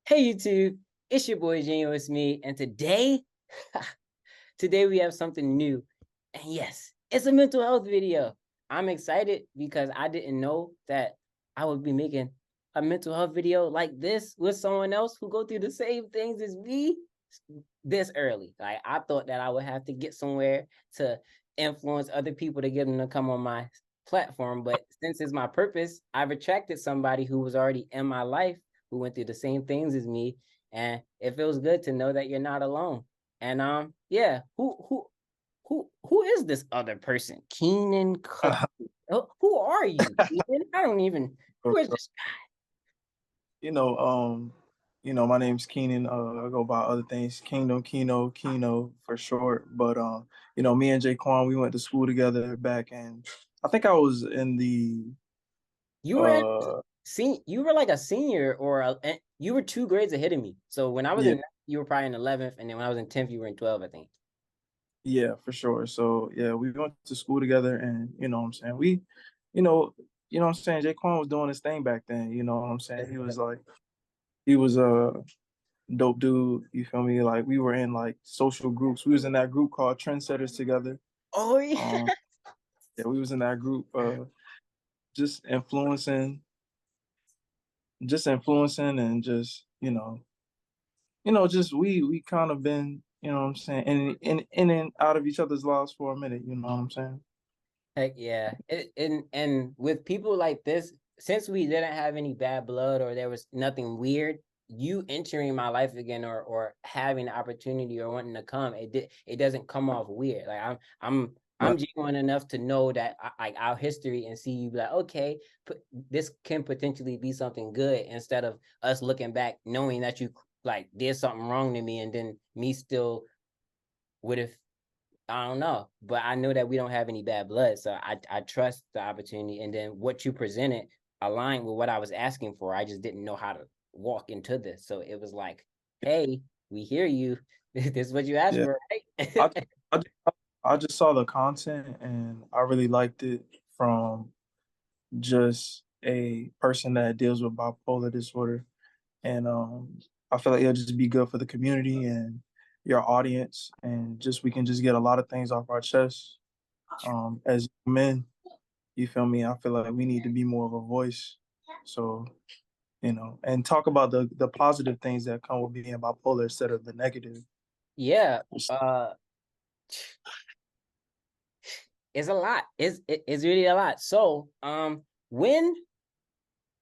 Hey YouTube, it's your boy GenuisMe, and today we have something new. And yes, it's a mental health video. I'm excited because I didn't know that I would be making a mental health video like this with someone else who go through the same things as me this early. Like I thought that I would have to get somewhere to influence other people to get them to come on my platform, but since it's my purpose, I've attracted somebody who was already in my life who went through the same things as me, and it feels good to know that you're not alone. And yeah, who is this other person? Keenan Cook. Who are you, Keenan? I don't even. Who is this you know, um, my name's Keenan. I go by other things, Kingdom, Keno for short. But me and Jaquan, we went to school together back in. I think I was in the. You were at uh you were like a senior you were 2 grades ahead of me. So when I was Yeah, in you were probably in 11th, and then when I was in 10th, you were in 12th, I think. yeah, for sure. So yeah, we went to school together, and you know what I'm saying. You know, what I'm saying. Jaquan was doing his thing back then. You know what I'm saying. He was a dope dude. You feel me? Like we were in like social groups. We was in that group called Trendsetters together. Oh yeah. Um, yeah, we was in that group, just influencing, and just just we kind of been, what I'm saying, in and out of each other's lives for a minute. You know what I'm saying? Heck yeah. And with people like this, since we didn't have any bad blood or there was nothing weird, you entering my life again or having the opportunity or wanting to come, it doesn't come off weird. Like I'm Right. genuine enough to know that like our history and see you be like, okay, this can potentially be something good instead of us looking back knowing that you like did something wrong to me and then me still would have. I don't know, but I know that we don't have any bad blood, so I trust the opportunity. And then what you presented aligned with what I was asking for. I just didn't know how to walk into this, so it was like, "Hey, we hear you. This is what you asked Yeah. for, I, right?" I I just saw the content, and I really liked it from just a person that deals with bipolar disorder. And I feel like it'll just be good for the community and your audience, and just we can just get a lot of things off our chest. As men, you feel me? I feel like we need to be more of a voice. So, and talk about the positive things that come with being bipolar instead of the negative. Yeah, it's a lot. It's really a lot. So, when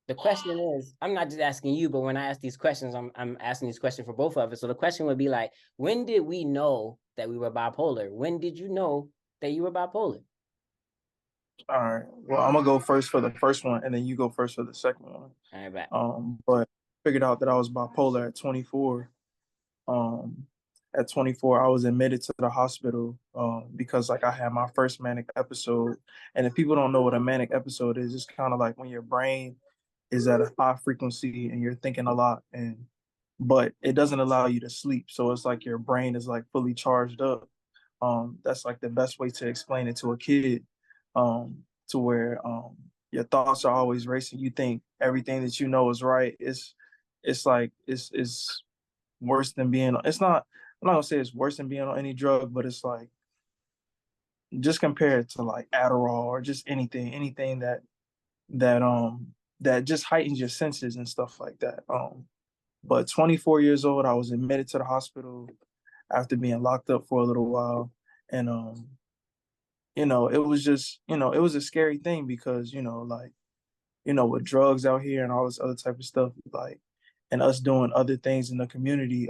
the question is, I'm not just asking you, but when I ask these questions, I'm asking these questions for both of us. So the question would be like, when did we know that we were bipolar? When did you know that you were bipolar? All right. Well, I'm gonna go first for the first one, and then you go first for the second one. All right, back. But figured out that I was bipolar at 24. Um, at 24, I was admitted to the hospital because like I had my first manic episode. And if people don't know what a manic episode is, it's kind of like when your brain is at a high frequency and you're thinking a lot, and but it doesn't allow you to sleep. So it's like your brain is like fully charged up. That's like the best way to explain it to a kid. To where your thoughts are always racing. You think everything that you know is right. It's like it's worse than being. It's not. I'm not gonna say it's worse than being on any drug, but it's like just compared to like Adderall or just anything that just heightens your senses and stuff like that. But 24 years old, I was admitted to the hospital after being locked up for a little while, and it was just, it was a scary thing because like with drugs out here and all this other type of stuff, like, and us doing other things in the community.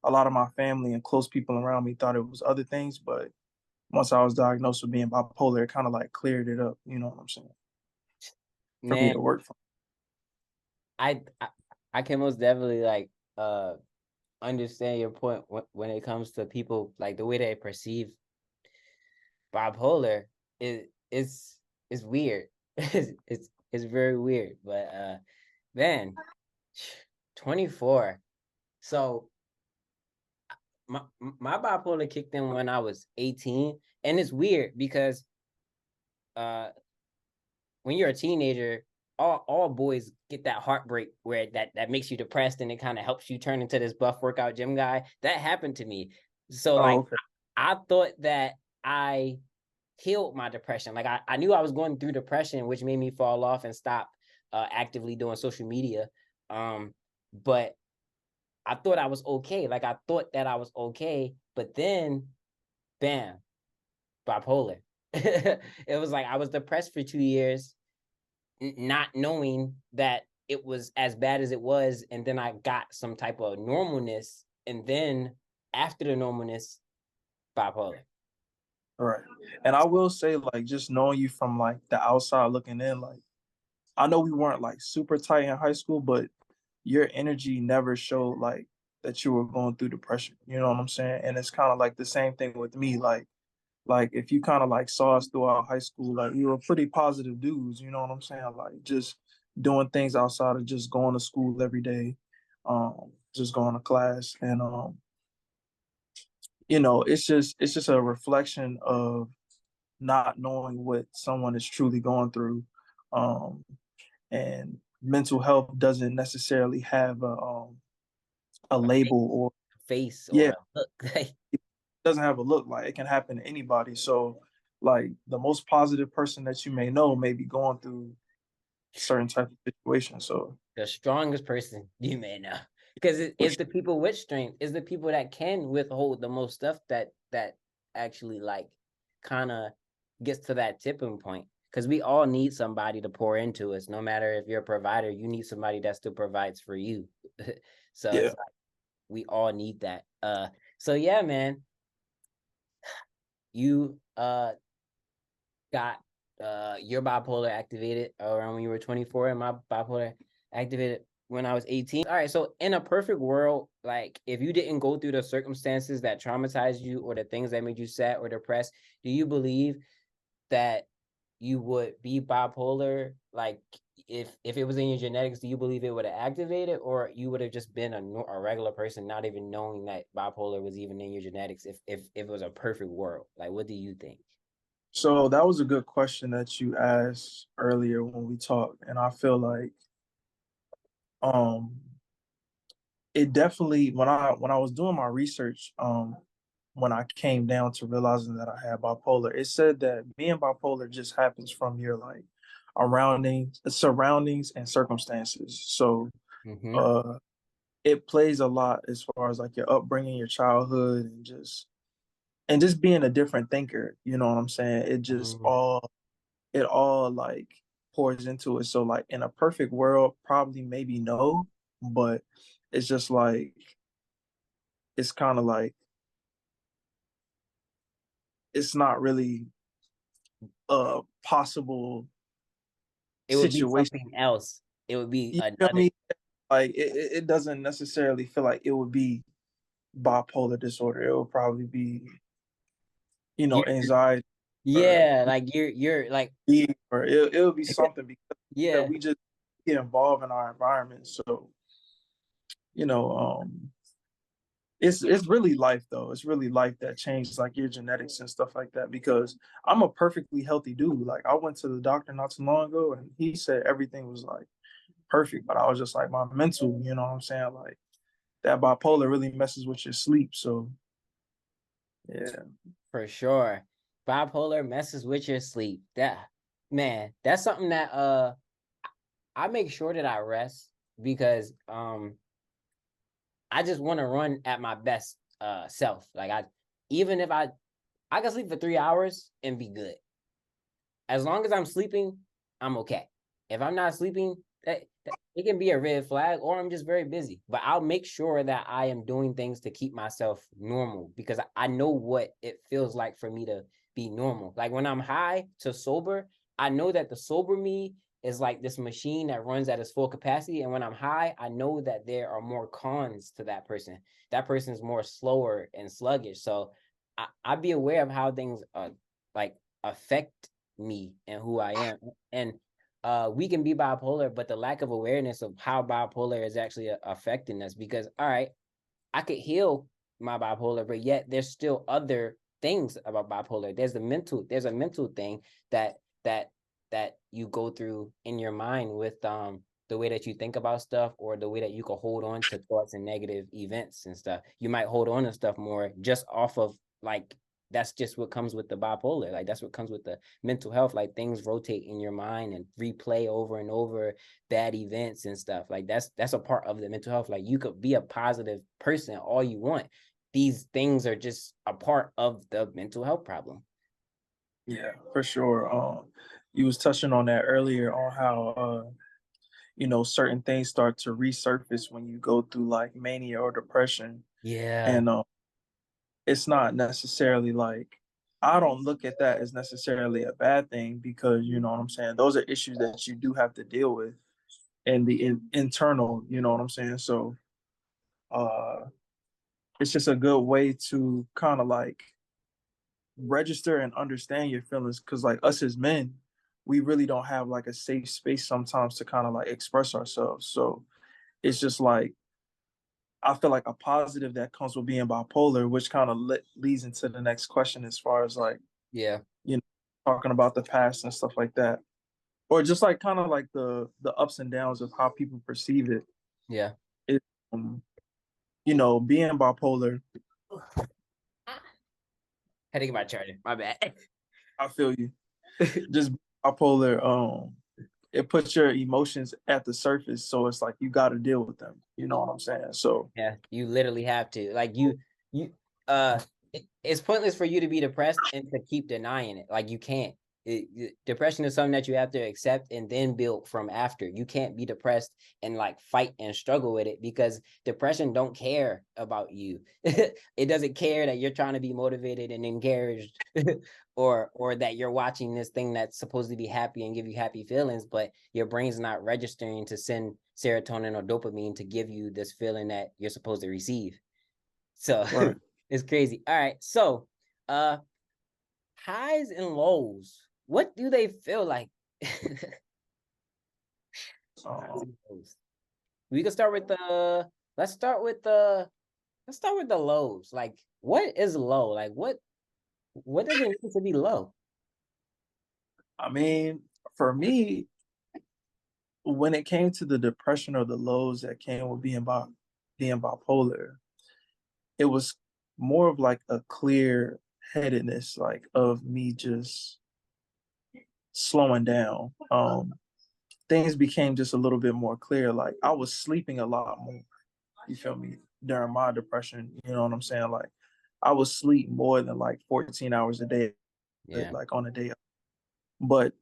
A lot of my family and close people around me thought it was other things, but once I was diagnosed with being bipolar, it kind of like cleared it up. You know what I'm saying? For me Man, to work from. I, I I can most definitely like understand your point when it comes to people like the way they perceive bipolar is weird. It's very weird, but man, 24. So my bipolar kicked in when I was 18, and it's weird because uh when you're a teenager, all boys get that heartbreak where that makes you depressed and it kind of helps you turn into this buff workout gym guy. That happened to me. So Oh, like okay. I thought that I healed my depression. Like I knew I was going through depression, which made me fall off and stop actively doing social media. But I thought I was okay. Like I thought that I was okay, but then bam, bipolar. It was like I was depressed for 2 years, not knowing that it was as bad as it was, and then I got some type of normalness, and then after the normalness, bipolar. All right. And I will say, like, just knowing you from like the outside looking in, like, I know we weren't like super tight in high school, but your energy never showed like that you were going through depression. You know what I'm saying? And it's kind of like the same thing with me. Like if you kind of like saw us throughout high school, like we were pretty positive dudes. You know what I'm saying? Like just doing things outside of just going to school every day, just going to class, and it's just a reflection of not knowing what someone is truly going through. Um, and mental health doesn't necessarily have a A label, or face or yeah, a look. Like, it doesn't have a look. Like it can happen to anybody. So like the most positive person that you may know may be going through certain type of situation. So the strongest person you may know, because it's the people with strength, is the people that can withhold the most stuff that actually like kind of gets to that tipping point, because we all need somebody to pour into us. No matter if you're a provider, you need somebody that still provides for you. So yeah. it's like we all need that. So yeah, man, you got your bipolar activated around when you were 24, and my bipolar activated when I was 18. All right, so in a perfect world, like if you didn't go through the circumstances that traumatized you or the things that made you sad or depressed, do you believe that you would be bipolar? Like if it was in your genetics, do you believe it would have activated, or you would have just been a regular person, not even knowing that bipolar was even in your genetics? If it was a perfect world, like what do you think? So that was a good question that you asked earlier when we talked, and I feel like um it definitely, when I was doing my research, when I came down to realizing that I had bipolar, it said that being bipolar just happens from your like surroundings and circumstances. So Mm-hmm. uh it plays a lot as far as like your upbringing, your childhood, and just being a different thinker. You know what I'm saying? It all like pours into it. So like in a perfect world, probably maybe no, but it's just like it's kind of like it's not really a possible It would be situation. something else. It would be You feel another. me? Like it doesn't necessarily feel like it would be bipolar disorder. It would probably be, You're, anxiety, or yeah, like you're like or it would be something because that yeah, we just get involved in our environment. So, you know, it's really life though. It's really life that changed like your genetics and stuff like that. Because I'm a perfectly healthy dude. Like I went to the doctor not too long ago, and he said everything was like perfect, but I was just like my mental. You know what I'm saying? Like that bipolar really messes with your sleep. So yeah. for sure. Bipolar messes with your sleep. That man, that's something that I make sure that I rest, because I just want to run at my best self. Like even if I can sleep for 3 hours and be good. As long as I'm sleeping, I'm okay. If I'm not sleeping, it can be a red flag, or I'm just very busy. But I'll make sure that I am doing things to keep myself normal, because I know what it feels like for me to be normal. Like when I'm high to sober, I know that the sober me is like this machine that runs at its full capacity. And when I'm high, I know that there are more cons to that person. That person is more slower and sluggish. So I be aware of how things like affect me and who I am. And we can be bipolar, but the lack of awareness of how bipolar is actually affecting us, because all right, I could heal my bipolar, but yet there's still other things about bipolar. There's a mental thing that that you go through in your mind with the way that you think about stuff, or the way that you can hold on to thoughts and negative events and stuff. You might hold on to stuff more just off of like, that's just what comes with the bipolar. Like that's what comes with the mental health. Like things rotate in your mind and replay over and over bad events and stuff. Like that's a part of the mental health. Like you could be a positive person all you want. These things are just a part of the mental health problem. Yeah, for sure. You was touching on that earlier on how certain things start to resurface when you go through like mania or depression, Yeah. and it's not necessarily like, I don't look at that as necessarily a bad thing, because you know what I'm saying, those are issues that you do have to deal with in the internal, you know what I'm saying. So uh it's just a good way to kind of like register and understand your feelings, because like us as men, we really don't have like a safe space sometimes to kind of like express ourselves. So it's just like, I feel like a positive that comes with being bipolar, which kind of leads into the next question as far as like, Yeah. you know, talking about the past and stuff like that, or just like kind of like the ups and downs of how people perceive it. Yeah. It, being bipolar, Had to get my charger. My bad. I feel you. Just bipolar, it puts your emotions at the surface, so it's like you got to deal with them. You know what I'm saying? So Yeah, you literally have to. Like you uh it's pointless for you to be depressed and to keep denying it. Like you can't. Depression is something that you have to accept and then build from after. You can't be depressed and like fight and struggle with it, because depression don't care about you. It doesn't care that you're trying to be motivated and encouraged, or that you're watching this thing that's supposed to be happy and give you happy feelings, but your brain's not registering to send serotonin or dopamine to give you this feeling that you're supposed to receive. So right. it's crazy. All right. So highs and lows, what do they feel like? Um, We can start with the let's start with the lows. Like what is low? Like what does it mean to be low? I mean, for me, when it came to the depression or the lows that came with being bipolar, it was more of like a clear headedness, like of me just slowing down. Things became just a little bit more clear. Like I was sleeping a lot more. You feel me? During my depression, you know what I'm saying? Like I would sleep more than like 14 hours a day, Yeah. like on a day. But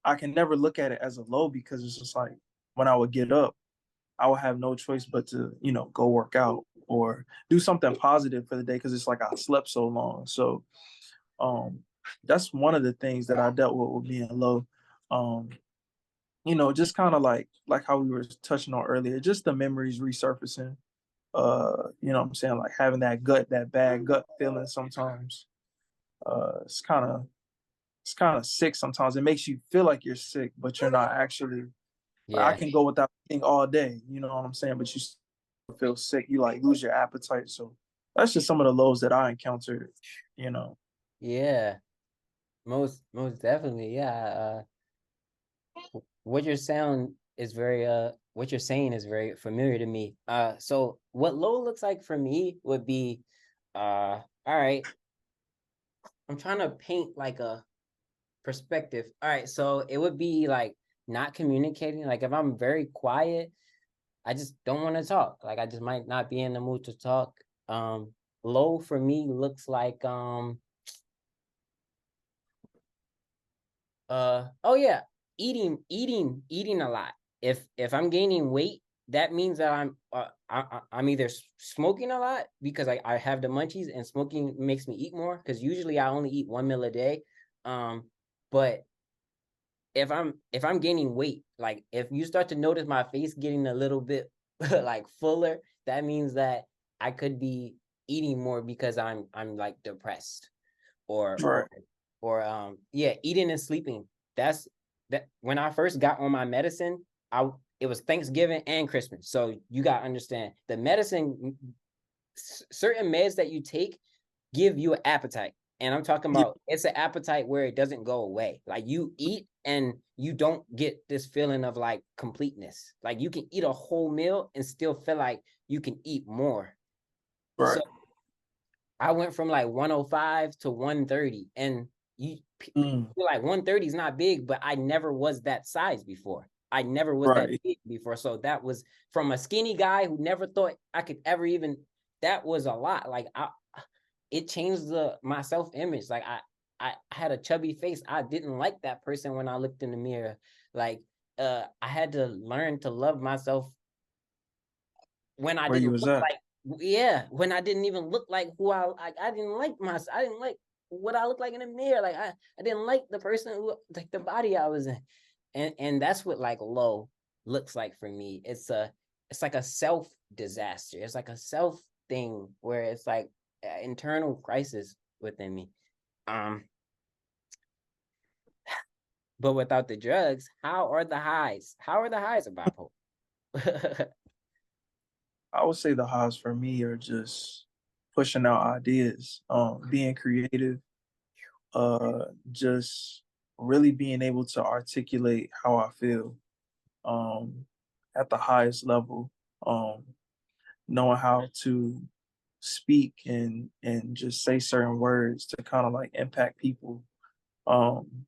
I can never look at it as a low, because it's just like when I would get up, I would have no choice but to, go work out or do something positive for the day, because it's like I slept so long. So um that's one of the things that I dealt with being low. Um, just kind of like how we were touching on earlier, just the memories resurfacing. What I'm saying, like having that bad gut feeling sometimes. It's kind of sick sometimes. It makes you feel like you're sick, but you're not actually. Like, I Yeah. can go without eating all day, you know what I'm saying? But you still feel sick. You like lose your appetite. So that's just some of the lows that I encountered, you know. Yeah. Most definitely. Yeah. What you're saying is very familiar to me. So what low looks like for me would be, all right, I'm trying to paint like a perspective. All right, so it would be like not communicating. Like if I'm very quiet, I just don't want to talk. Like I just might not be in the mood to talk. Um, Low for me looks like oh yeah, eating a lot. If I'm gaining weight, that means that I'm either smoking a lot because I have the munchies, and smoking makes me eat more, because usually I only eat one meal a day. um but if I'm gaining weight, like if you start to notice my face getting a little bit like fuller, that means that I could be eating more because I'm like depressed, or Right. yeah, eating and sleeping. That's that when I first got on my medicine, I it was Thanksgiving and Christmas. So you got to understand the medicine, certain meds that you take give you an appetite. And I'm talking Yeah, about it's an appetite where it doesn't go away. Like you eat and you don't get this feeling of like completeness. Like you can eat a whole meal and still feel like you can eat more. right. So I went from like 105 to 130. And you Mm, feel like 130 is not big, but I never was that size before. I never was that right. big before. So that was from a skinny guy who never thought I could ever even, that was a lot. Like it changed my self-image. Like I had a chubby face. I didn't like that person when I looked in the mirror. Like I had to learn to love myself when I Where you didn't was look at? like, yeah, when I didn't even look like who I didn't like myself. I didn't like what I looked like in the mirror. Like I didn't like the person who, like the body I was in. And that's what like low looks like for me. It's like a self disaster. It's like a self thing where it's like internal crisis within me. Um, but without the drugs, how are the highs? How are the highs of bipolar? I would say the highs for me are just pushing out ideas, being creative, just really being able to articulate how I feel, um, at the highest level, um, knowing how to speak and just say certain words to kind of like impact people. Um,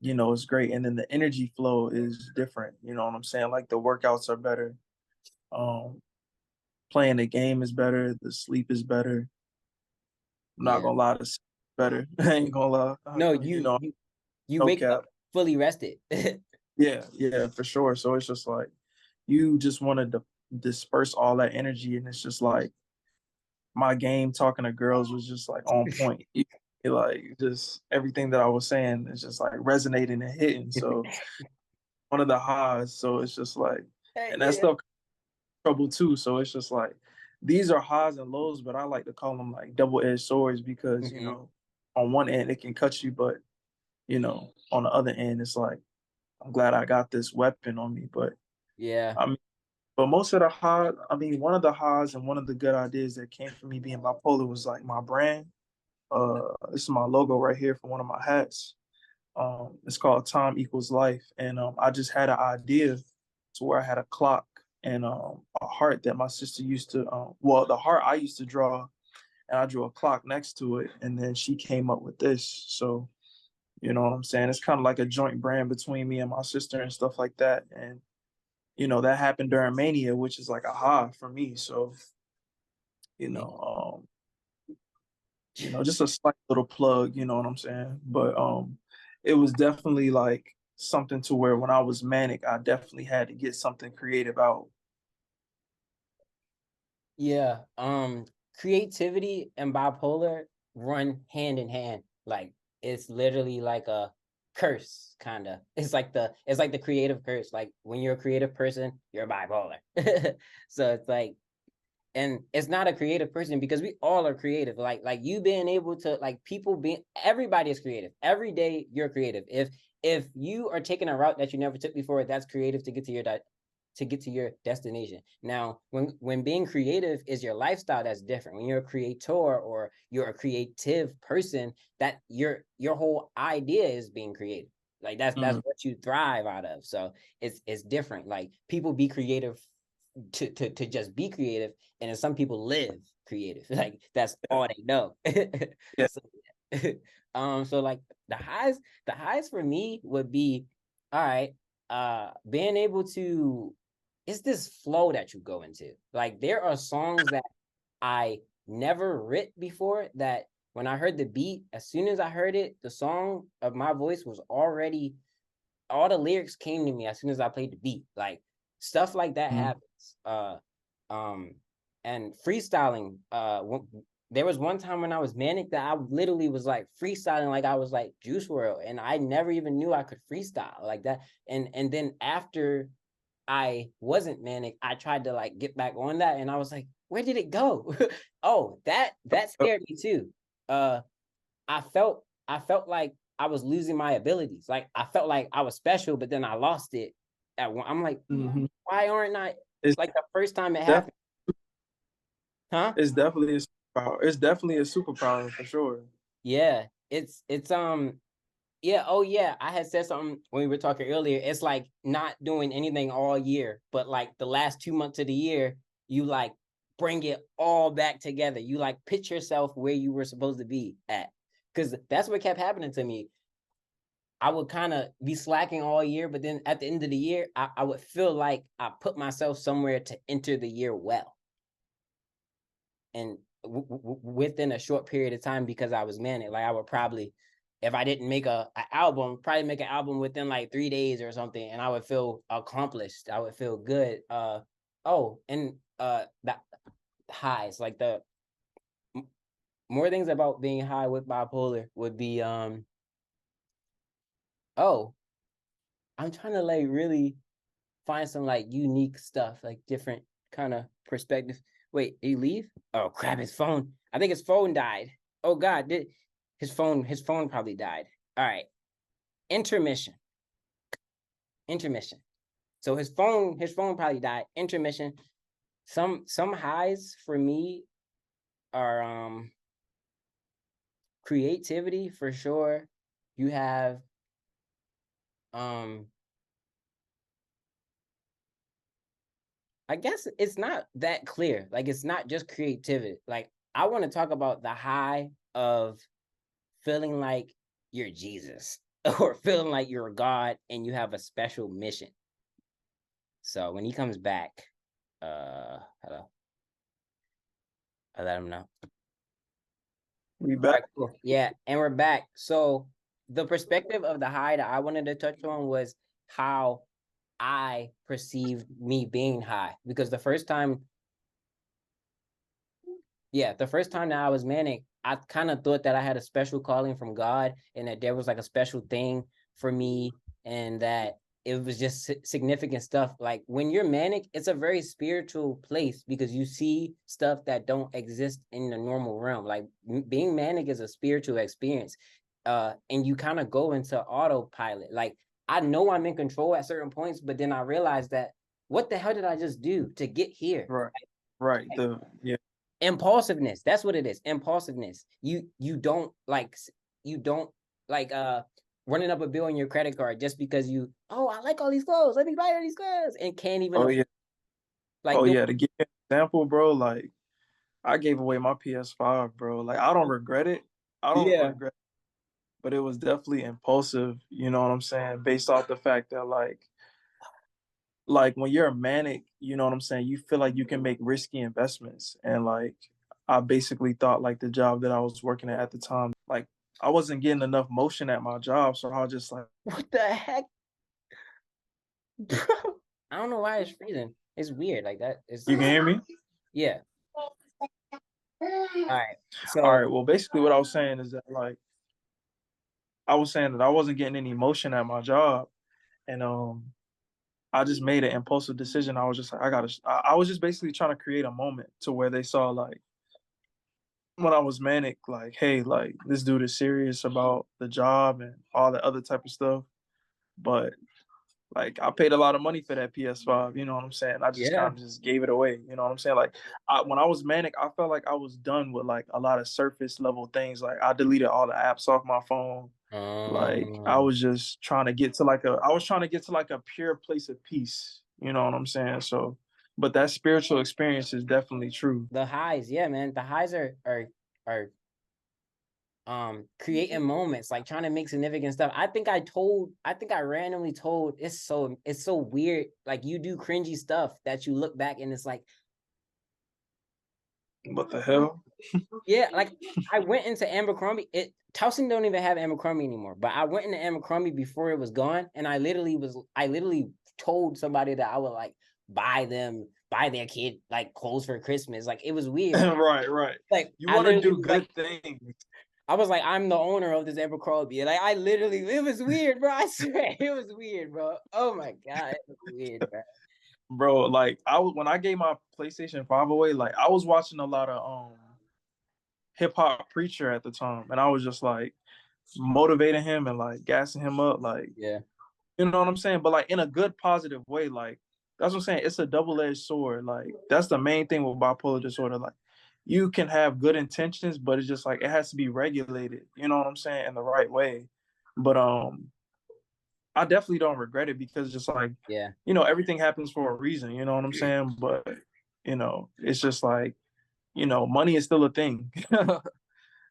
it's great. And then the energy flow is different. You know what I'm saying? Like the workouts are better. Um, Playing the game is better. The sleep is better. I'm not Yeah. gonna lie, to better. I ain't gonna lie. No, You know, you no wake up cap. fully rested. Yeah, yeah, for sure. So it's just like you just want to disperse all that energy, and it's just like my game talking to girls was just like on point. Like just everything that I was saying is just like resonating and hitting. So one of the highs. So it's just like, Hey, and that yeah. stuff trouble too. So it's just like these are highs and lows, but I like to call them like double-edged swords because Hmm. on one end it can cut you, but on the other end it's like I'm glad I got this weapon on me. But Yeah. I mean, but most of the highs, I mean, one of the highs and one of the good ideas that came from me being bipolar was like my brand. This is my logo right here for one of my hats. It's called Time Equals Life, and I just had an idea to where I had a clock and a heart that my sister used to. Well, the heart I used to draw, and I drew a clock next to it, and then she came up with this. So you know what I'm saying? It's kind of like a joint brand between me and my sister and stuff like that. And that happened during Mania, which is like a high for me. So you know, just a slight little plug, you know what I'm saying? But it was definitely like something to where when I was manic, I definitely had to get something creative out. Yeah. Creativity and bipolar run hand in hand. Like it's literally like a curse, kind of. It's like the creative curse. Like when you're a creative person, you're bipolar. So it's like, and it's not a creative person because we all are creative. Like you being able to, like, people being, everybody is creative. Every day you're creative. If you are taking a route that you never took before, that's creative to get to your destination. Now, when being creative is your lifestyle, that's different. When you're a creator or you're a creative person, that your whole idea is being creative. Like that's Mm, what you thrive out of. So it's different. Like people be creative to just be creative, and then some people live creative. Like that's yeah, all they know. yeah. So so like the highs for me would be, all right, being able to, it's this flow that you go into. Like there are songs that I never writ before, that when I heard the beat, as soon as I heard it, the song of my voice was already, all the lyrics came to me as soon as I played the beat. Like stuff like that Mm, happens. Um, and freestyling. There was one time when I was manic that I literally was like freestyling like I was like Juice World, and I never even knew I could freestyle like that. And then after I wasn't manic, I tried to like get back on that, and I was like, where did it go? Oh, that uh, scared me too. Uh, I felt like I was losing my abilities. Like I felt like I was special, but then I lost it at one. I'm like, mhm. why aren't I, It's like the first time it def- happened? Huh? it's definitely a superpower. It's definitely a superpower for sure. Yeah, it's yeah, oh yeah, I had said something when we were talking earlier. It's like not doing anything all year, but like the last 2 months of the year, you like bring it all back together. You like pitch yourself where you were supposed to be at. Because that's what kept happening to me. I would kind of be slacking all year, but then at the end of the year, I would feel like I put myself somewhere to enter the year well. And within a short period of time, because I was manic, like I would probably, if I didn't make a album, probably make an album within like 3 days or something, and I would feel accomplished. I would feel good. Oh, and the highs, like the more things about being high with bipolar would be oh, I'm trying to like really find some like unique stuff, like different kind of perspectives. Wait, did he leave? Oh crap, his phone. I think his phone died. Oh God, did his phone probably died. All right. Intermission. Intermission. So his phone probably died. Intermission. Some highs for me are creativity for sure. You have um I guess it's not that clear. Like it's not just creativity. Like I want to talk about the high of feeling like you're Jesus or feeling like you're God and you have a special mission. So when he comes back, hello, I let him know. We All back. right, cool. Yeah, and we're back. So the perspective of the high that I wanted to touch on was how I perceived me being high. Because the first time that I was manic, I kind of thought that I had a special calling from God and that there was like a special thing for me and that it was just significant stuff. Like when you're manic, it's a very spiritual place because you see stuff that don't exist in the normal realm. Like being manic is a spiritual experience. And you kind of go into autopilot. Like I know I'm in control at certain points, but then I realized that what the hell did I just do to get here? Right. Right. Impulsiveness, that's what it is. Impulsiveness. You don't like, you don't like running up a bill on your credit card just because you, oh, I like all these clothes, let me buy all these clothes, and can't even Oh yeah. like Oh do. yeah. To give you an example, bro, like I gave away my PS5, bro. Like I don't regret it. I don't Yeah. regret, but it was definitely impulsive, you know what I'm saying? Based off the fact that like when you're manic, you know what I'm saying, you feel like you can make risky investments. And like I basically thought like the job that I was working at the time, like I wasn't getting enough motion at my job. So I was just like, What the heck? I don't know why it's freezing. It's weird like that. It's you can hear me? yeah. All right. All So right. Well, basically what I was saying is that like I was saying that I wasn't getting any motion at my job. And I just made an impulsive decision. I was just like, I was just basically trying to create a moment to where they saw like when I was manic, like, hey, like this dude is serious about the job and all that other type of stuff. But like I paid a lot of money for that PS5, you know what I'm saying? I just yeah. kind of just gave it away, you know what I'm saying? Like when I was manic, I felt like I was done with like a lot of surface level things. Like I deleted all the apps off my phone. Like I Um was just trying to get to like a pure place of peace, you know what I'm saying? So, but that spiritual experience is definitely true. the highs, yeah, man. The highs are creating moments, like trying to make significant stuff. I think I randomly told, it's so weird, like you do cringy stuff that you look back and it's like, What the hell? yeah, like I went into Abercrombie. It Towson don't even have Abercrombie anymore, but I went into Abercrombie before it was gone, and I literally told somebody that I would like buy their kid like clothes for Christmas. Like it was weird. Right, right. Like You I want to literally do was like, good things. I was like, I'm the owner of this Abercrombie. Like I literally, it was weird, bro. I swear, it was weird, bro. Oh my God, it was weird, bro. Bro, like when I gave my PlayStation 5 away, like I was watching a lot of hip hop preacher at the time, and I was just like motivating him and like gassing him up, like Yeah. you know what I'm saying, but like in a good positive way. Like that's what I'm saying, it's a double-edged sword. Like that's the main thing with bipolar disorder. Like you can have good intentions, but it's just like it has to be regulated. You know what I'm saying, in the right way. But I definitely don't regret it because just like Yeah. everything happens for a reason. You know what I'm saying? But it's just like money is still a thing.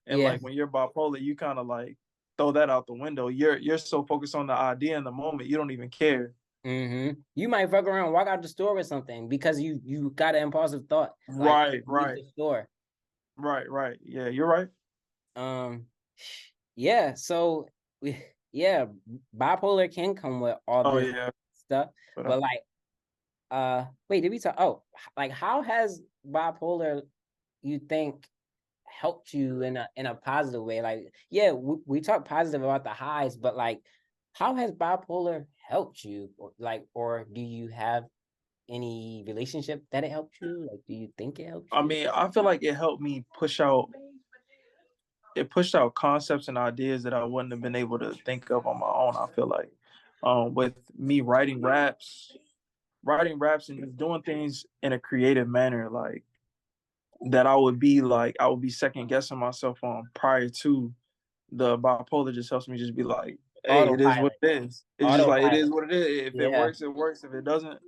And Yeah. like when you're bipolar, you kind of like throw that out the window. You're so focused on the idea in the moment, you don't even care. You might fuck around, walk out the store with something because you got an impulsive thought, like Right, leave right, the store. right. Yeah, you're right. Um, yeah. So, yeah, bipolar can come with all Oh this yeah, stuff, but but like, wait, did we talk? Oh, like how has bipolar, you think, helped you in a positive way? Like, yeah, we talk positive about the highs, but like, how has bipolar helped you? Or do you have any relationship that it helped you? Like, do you think it helped I you? mean, I feel like it helped me push out. It pushed out concepts and ideas that I wouldn't have been able to think of on my own. I feel like, with me writing raps and just doing things in a creative manner, like that, I would be second guessing myself on prior to the bipolar. Just helps me just be like, hey, it is what Autopilot. it is. It's just like it is Autopilot. what it is. If it Yeah. works, it works. If it doesn't,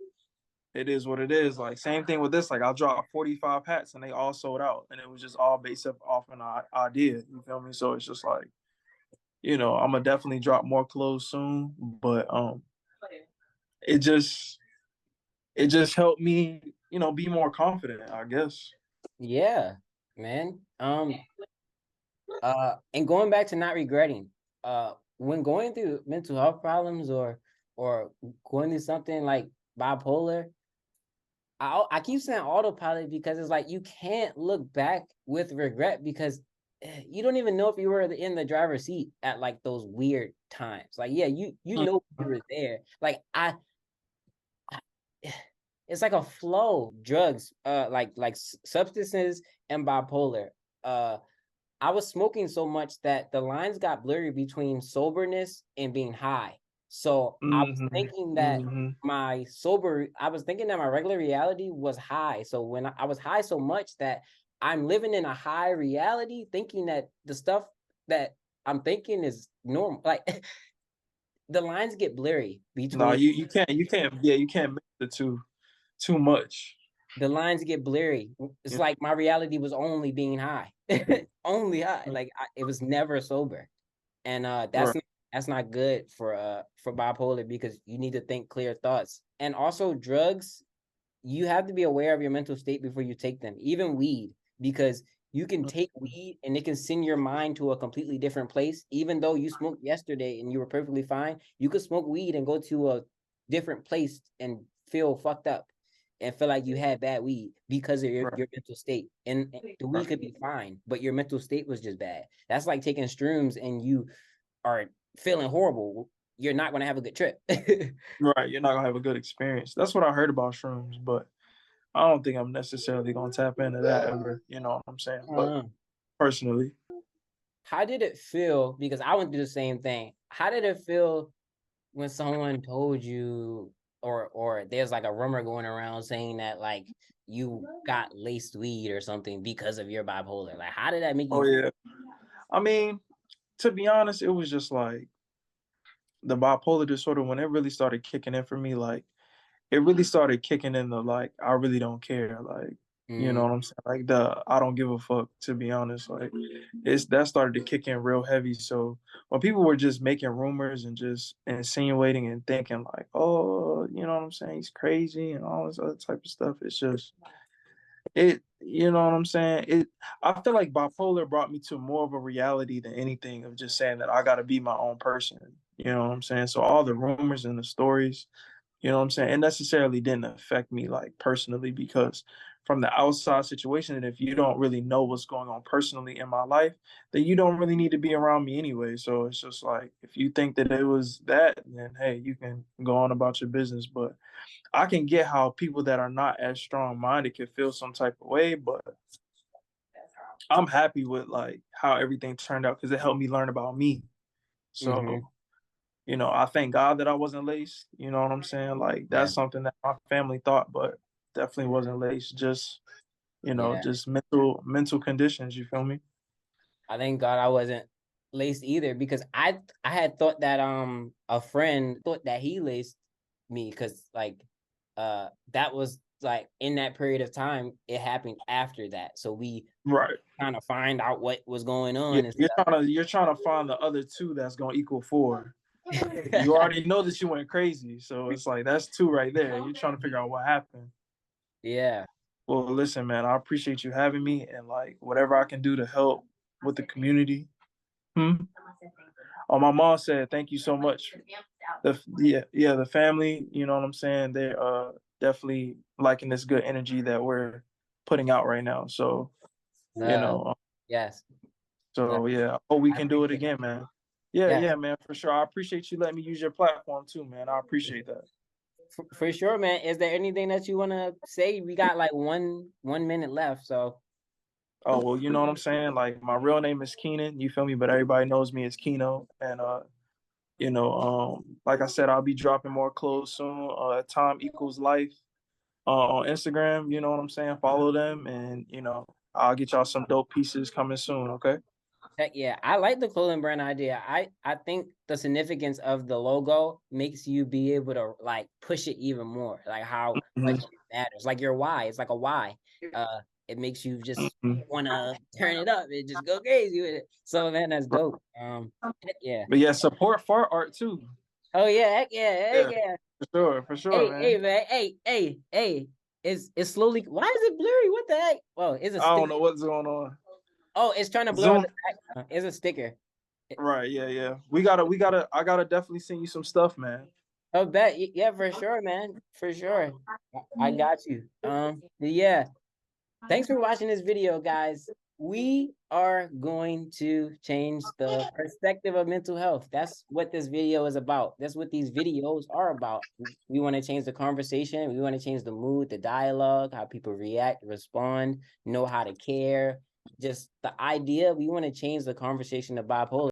it is what it is. Like same thing with this. Like I'll drop 45 hats and they all sold out, and it was just all based off an idea. You feel me? So it's just like I'm gonna definitely drop more clothes soon, but it just it just helped me be more confident, I guess. Yeah, man. And going back to not regretting, when going through mental health problems or going through something like bipolar, I keep saying autopilot because it's like you can't look back with regret because you don't even know if you were in the driver's seat at like those weird times. Like, yeah, you know you were there. Like I it's like a flow. Drugs, like substances and bipolar. Uh, I was smoking so much that the lines got blurry between soberness and being high. So Hmm. Hmm. I was thinking that my regular reality was high. So when I was high so much that I'm living in a high reality, thinking that the stuff that I'm thinking is normal. Like the lines get blurry No, between you can't mix the two too much. the lines get blurry. It's Yeah. like my reality was only being high, only high. Like it was never sober, and Right. that's not good for bipolar because you need to think clear thoughts. And also drugs, you have to be aware of your mental state before you take them. Even weed, because you can take weed and it can send your mind to a completely different place. Even though you smoked yesterday and you were perfectly fine, you could smoke weed and go to a different place and feel fucked up and feel like you had bad weed because of Right. your mental state. And the weed Right. could be fine, but your mental state was just bad. That's like taking shrooms and you are feeling horrible. You're not going to have a good trip. Right. You're not gonna have a good experience. That's what I heard about shrooms, but I don't think I'm necessarily gonna tap into that ever. You know what I'm saying? But uh, personally, how did it feel? Because I went through the same thing. How did it feel when someone told you, or there's like a rumor going around saying that like you got laced weed or something because of your bipolar? Like, how did that make oh you feel? yeah. I mean, to be honest, it was just like the bipolar disorder when it really started kicking in for me. Like it really started kicking in the like I really don't care. Like you know Mm, what I'm saying? Like the I don't give a fuck. To be honest, like it's that started to kick in real heavy. So when people were just making rumors and just insinuating and thinking like, oh, you know what I'm saying? He's crazy and all this other type of stuff. It's just it. You know what I'm saying? I feel like bipolar brought me to more of a reality than anything of just saying that I got to be my own person. You know what I'm saying? So all the rumors and the stories, you know what I'm saying? It necessarily didn't affect me like personally because from the outside situation, and if you don't really know what's going on personally in my life, then you don't really need to be around me anyway. So it's just like if you think that it was that, then hey, you can go on about your business. But I can get how people that are not as strong minded can feel some type of way, but I'm happy with like how everything turned out because it helped me learn about me. mm-hmm. So I thank God that I wasn't laced. You know what I'm saying? Like Yeah. that's something that my family thought, but definitely wasn't laced. Just you know, Yeah. just mental conditions. You feel me? I thank God I wasn't laced either, because I had thought that a friend thought that he laced me, because like that was like in that period of time. It happened after that, so we Right. kind of find out what was going Yeah, on and you're trying to find the other two that's gonna equal four. You stuff. already know that you went crazy, so it's like that's two right there. You're trying to figure out what happened. Yeah. Well, listen, man, I appreciate you having me, and like whatever I can do to help with the community. Hmm? Oh, my mom said thank you so much. Yeah, the family, you know what I'm saying? They're definitely liking this good energy that we're putting out right now. So, you No. know, Yes. No, so yeah, oh, we I can do it appreciate again, man. Yeah, Yes. yeah, man, for sure. I appreciate you letting me use your platform too, man. I appreciate that. For sure, man. Is there anything that you want to say? We got like one minute left, so Oh, well, you know what I'm saying? Like my real name is Keenan, you feel me? But everybody knows me as Keno. And like I said, I'll be dropping more clothes soon. Time equals life on Instagram, you know what I'm saying? Follow them, and I'll get y'all some dope pieces coming soon, okay? heck yeah, I like the clothing brand idea. I think the significance of the logo makes you be able to like push it even more, like how much Mhm, it matters. Like your why, it's like a why. It makes you just mhm. want to turn it up and just go crazy with it. So man, that's dope. Heck yeah. But yeah, support far art too. Oh yeah, heck yeah, heck Yeah, yeah. for sure, Hey man. man, hey. It's slowly. Why is it blurry? What the heck? Well, it's a I don't sticker. know what's going on. Oh, it's trying to blur out Zoom. the background. It's a sticker. Right, yeah, yeah. We gotta I gotta definitely send you some stuff, man. Oh, bet. Yeah, for sure, man. For sure. I got you. Yeah. Thanks for watching this video, guys. We are going to change the perspective of mental health. That's what this video is about. That's what these videos are about. We want to change the conversation. We want to change the mood, the dialogue, how people react, respond, know how to care. Just the idea. We want to change the conversation of bipolar.